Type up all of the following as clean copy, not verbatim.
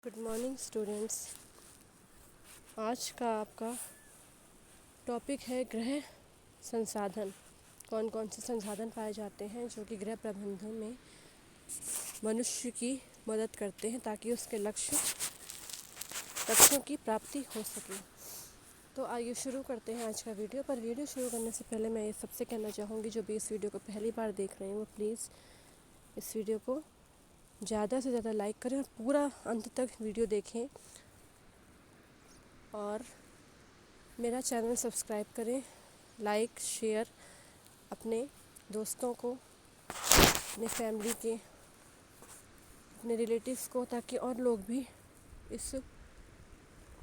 Good morning students. आज का आपका टॉपिक है गृह संसाधन। कौन कौन से संसाधन पाए जाते हैं जो कि गृह प्रबंधन में मनुष्य की मदद करते हैं ताकि उसके लक्ष्यों की प्राप्ति हो सके। तो आइए शुरू करते हैं आज का वीडियो। पर वीडियो शुरू करने से पहले मैं ये सबसे कहना चाहूँगी जो भी इस वीडियो को पहली बार देख रहे हैं वो प्लीज़ इस वीडियो को ज़्यादा से ज़्यादा लाइक करें और पूरा अंत तक वीडियो देखें और मेरा चैनल सब्सक्राइब करें। लाइक शेयर अपने दोस्तों को, अपने फैमिली के, अपने रिलेटिव्स को, ताकि और लोग भी इस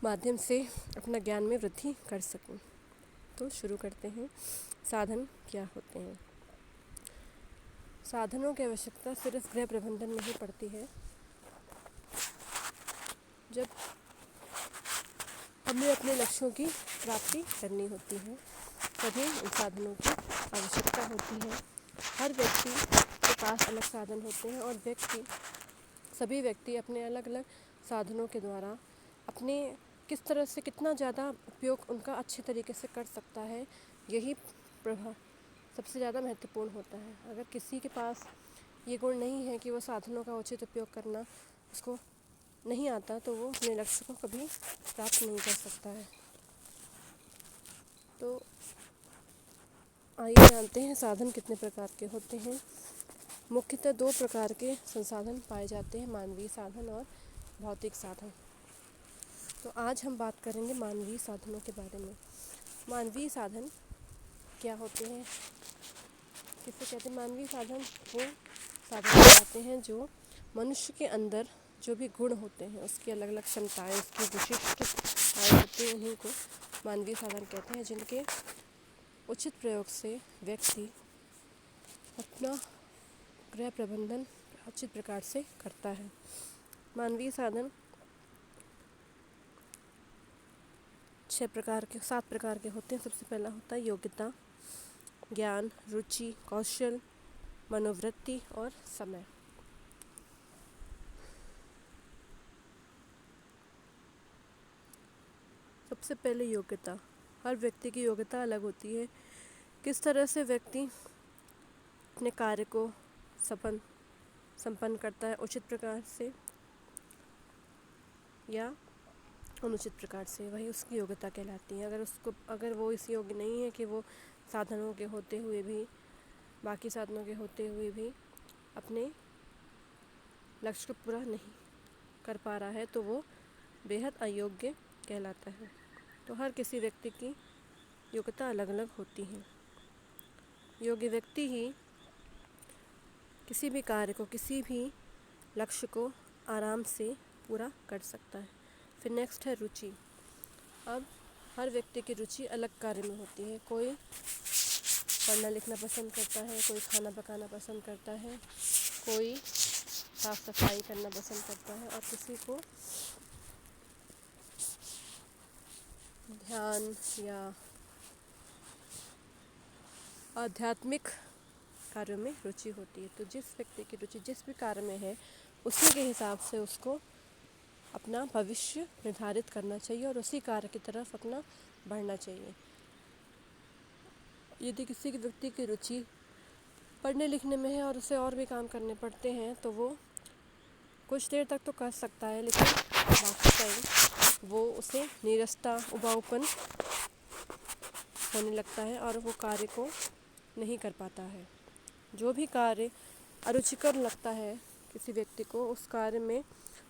माध्यम से अपना ज्ञान में वृद्धि कर सकें। तो शुरू करते हैं। साधन क्या होते हैं? साधनों की आवश्यकता सिर्फ गृह प्रबंधन में ही पड़ती है। जब हमें अपने लक्ष्यों की प्राप्ति करनी होती है तभी इन साधनों की आवश्यकता होती है। हर व्यक्ति के पास अलग साधन होते हैं और सभी व्यक्ति अपने अलग अलग साधनों के द्वारा अपने किस तरह से कितना ज़्यादा उपयोग उनका अच्छे तरीके से कर सकता है, यही प्रभाव सबसे ज़्यादा महत्वपूर्ण होता है। अगर किसी के पास ये गुण नहीं है कि वो साधनों का उचित उपयोग करना उसको नहीं आता तो वो अपने लक्ष्य को कभी प्राप्त नहीं कर सकता है। तो आइए जानते हैं साधन कितने प्रकार के होते हैं। मुख्यतः दो प्रकार के संसाधन पाए जाते हैं, मानवीय साधन और भौतिक साधन। तो आज हम बात करेंगे मानवीय साधनों के बारे में। मानवीय साधन क्या होते हैं, किसे कहते हैं? मानवीय साधन वो साधन कहते हैं जो मनुष्य के अंदर जो भी गुण होते हैं, उसकी अलग अलग क्षमताएँ, उसकी विशिष्टताएँ होती हैं, उन्हीं को मानवीय साधन कहते हैं, जिनके उचित प्रयोग से व्यक्ति अपना गृह प्रबंधन उचित प्रकार से करता है। मानवीय साधन 7 प्रकार के होते हैं। सबसे पहला होता है योग्यता, ज्ञान, रुचि, कौशल, मनोवृत्ति और समय। सबसे पहले योग्यता। हर व्यक्ति की योग्यता अलग होती है। किस तरह से व्यक्ति अपने कार्य को संपन्न करता है, उचित प्रकार से या अनुचित प्रकार से, वही उसकी योग्यता कहलाती है। अगर वो इस योग्य नहीं है कि वो साधनों के होते हुए भी, बाकी साधनों के होते हुए भी अपने लक्ष्य को पूरा नहीं कर पा रहा है तो वो बेहद अयोग्य कहलाता है। तो हर किसी व्यक्ति की योग्यता अलग अलग होती है। योग्य व्यक्ति ही किसी भी कार्य को, किसी भी लक्ष्य को आराम से पूरा कर सकता है। फिर नेक्स्ट है रुचि। अब हर व्यक्ति की रुचि अलग कार्य में होती है। कोई पढ़ना लिखना पसंद करता है, कोई खाना पकाना पसंद करता है, कोई साफ सफाई करना पसंद करता है और किसी को ध्यान या आध्यात्मिक कार्यों में रुचि होती है। तो जिस व्यक्ति की रुचि जिस भी कार्य में है उसी के हिसाब से उसको अपना भविष्य निर्धारित करना चाहिए और उसी कार्य की तरफ अपना बढ़ना चाहिए। यदि किसी व्यक्ति की रुचि पढ़ने लिखने में है और उसे और भी काम करने पड़ते हैं तो वो कुछ देर तक तो कर सकता है, लेकिन बाकी टाइम वो उसे नीरसता, उबाऊपन होने लगता है और वो कार्य को नहीं कर पाता है। जो भी कार्य अरुचिकर लगता है किसी व्यक्ति को, उस कार्य में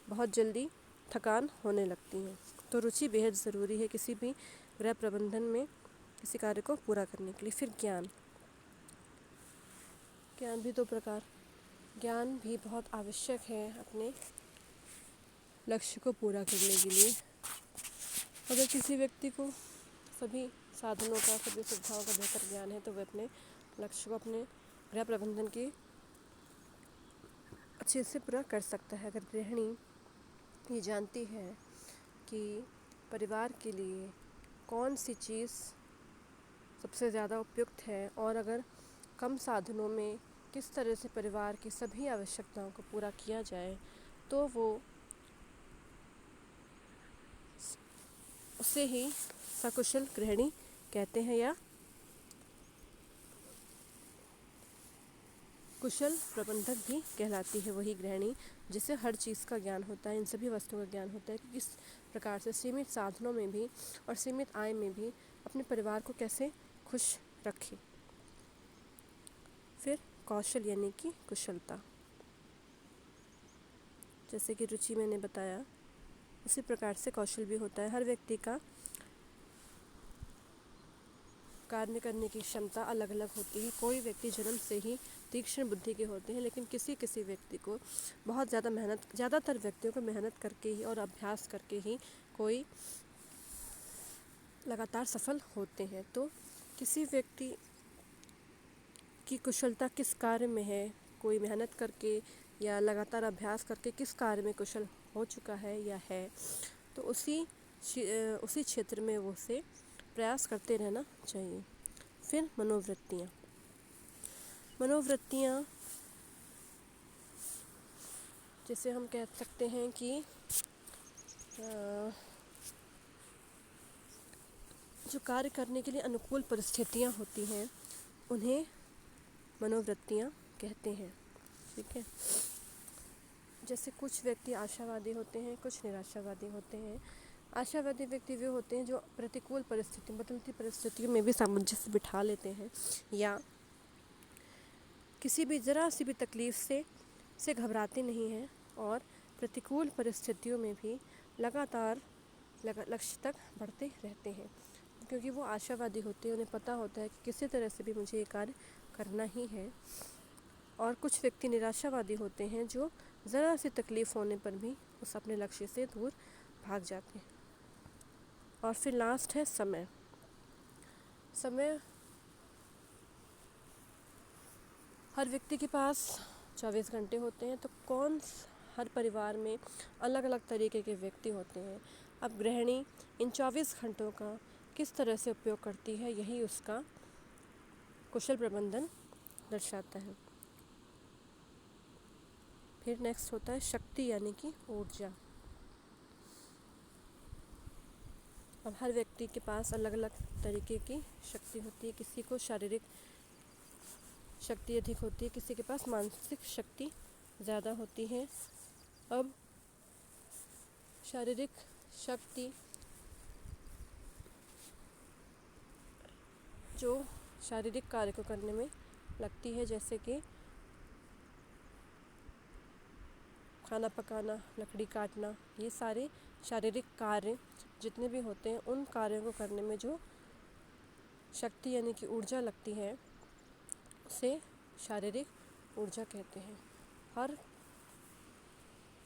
बहुत जल्दी थकान होने लगती है। तो रुचि बेहद ज़रूरी है किसी भी गृह प्रबंधन में किसी कार्य को पूरा करने के लिए। फिर ज्ञान भी 2 प्रकार। ज्ञान भी बहुत आवश्यक है अपने लक्ष्य को पूरा करने के लिए। अगर किसी व्यक्ति को सभी साधनों का, सभी सुविधाओं का बेहतर ज्ञान है तो वह अपने लक्ष्य को, अपने गृह प्रबंधन की अच्छे से पूरा कर सकता है। अगर गृहिणी ये जानती है कि परिवार के लिए कौन सी चीज़ सबसे ज़्यादा उपयुक्त है और अगर कम साधनों में किस तरह से परिवार की सभी आवश्यकताओं को पूरा किया जाए तो वो उसे ही सकुशल गृहिणी कहते हैं या कुशल प्रबंधक भी कहलाती है वही गृहिणी जिसे हर चीज़ का ज्ञान होता है, इन सभी वस्तुओं का ज्ञान होता है कि किस प्रकार से सीमित साधनों में भी और सीमित आय में भी अपने परिवार को कैसे खुश रखे। फिर कौशल यानी कि कुशलता, जैसे कि रुचि मैंने बताया उसी प्रकार से कौशल भी होता है। हर व्यक्ति का कार्य करने की क्षमता अलग अलग होती है। कोई व्यक्ति जन्म से ही तीक्ष्ण बुद्धि के होते हैं, लेकिन किसी किसी व्यक्ति को बहुत ज़्यादातर व्यक्तियों को मेहनत करके ही और अभ्यास करके ही कोई लगातार सफल होते हैं। तो किसी व्यक्ति की कुशलता किस कार्य में है, कोई मेहनत करके या लगातार अभ्यास करके किस कार्य में कुशल हो चुका है या है, तो उसी क्षेत्र में वो से प्रयास करते रहना चाहिए। फिर मनोवृत्तियाँ जैसे हम कह सकते हैं कि जो कार्य करने के लिए अनुकूल परिस्थितियाँ होती हैं उन्हें मनोवृत्तियाँ कहते हैं। ठीक है, जैसे कुछ व्यक्ति आशावादी होते हैं, कुछ निराशावादी होते हैं। आशावादी व्यक्ति वे होते हैं जो प्रतिकूल परिस्थिति बदलती परिस्थितियों में भी सामंजस्य बिठा लेते हैं या किसी भी ज़रा सी भी तकलीफ़ से घबराते नहीं हैं और प्रतिकूल परिस्थितियों में भी लगातार लक्ष्य तक बढ़ते रहते हैं, क्योंकि वो आशावादी होते हैं। उन्हें पता होता है कि किसी तरह से भी मुझे ये कार्य करना ही है। और कुछ व्यक्ति निराशावादी होते हैं जो ज़रा सी तकलीफ़ होने पर भी उस अपने लक्ष्य से दूर भाग जाते हैं। और फिर लास्ट है समय। हर व्यक्ति के पास 24 घंटे होते हैं, तो हर परिवार में अलग अलग तरीके के व्यक्ति होते हैं। अब गृहिणी इन 24 घंटों का किस तरह से उपयोग करती है, यही उसका कुशल प्रबंधन दर्शाता है। फिर नेक्स्ट होता है शक्ति यानी कि ऊर्जा। अब हर व्यक्ति के पास अलग अलग तरीके की शक्ति होती है। किसी को शारीरिक शक्ति अधिक होती है, किसी के पास मानसिक शक्ति ज़्यादा होती है। अब शारीरिक शक्ति जो शारीरिक कार्य को करने में लगती है, जैसे कि खाना पकाना, लकड़ी काटना, ये सारे शारीरिक कार्य जितने भी होते हैं उन कार्यों को करने में जो शक्ति यानी कि ऊर्जा लगती है उसे शारीरिक ऊर्जा कहते हैं। हर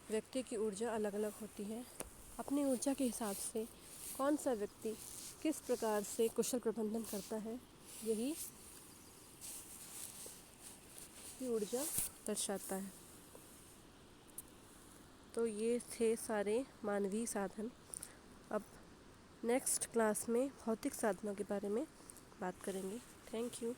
व्यक्ति की ऊर्जा अलग अलग होती है। अपनी ऊर्जा के हिसाब से कौन सा व्यक्ति किस प्रकार से कुशल प्रबंधन करता है, यही ऊर्जा दर्शाता है। तो ये थे सारे मानवीय साधन। अब नेक्स्ट क्लास में भौतिक साधनों के बारे में बात करेंगे। Thank you.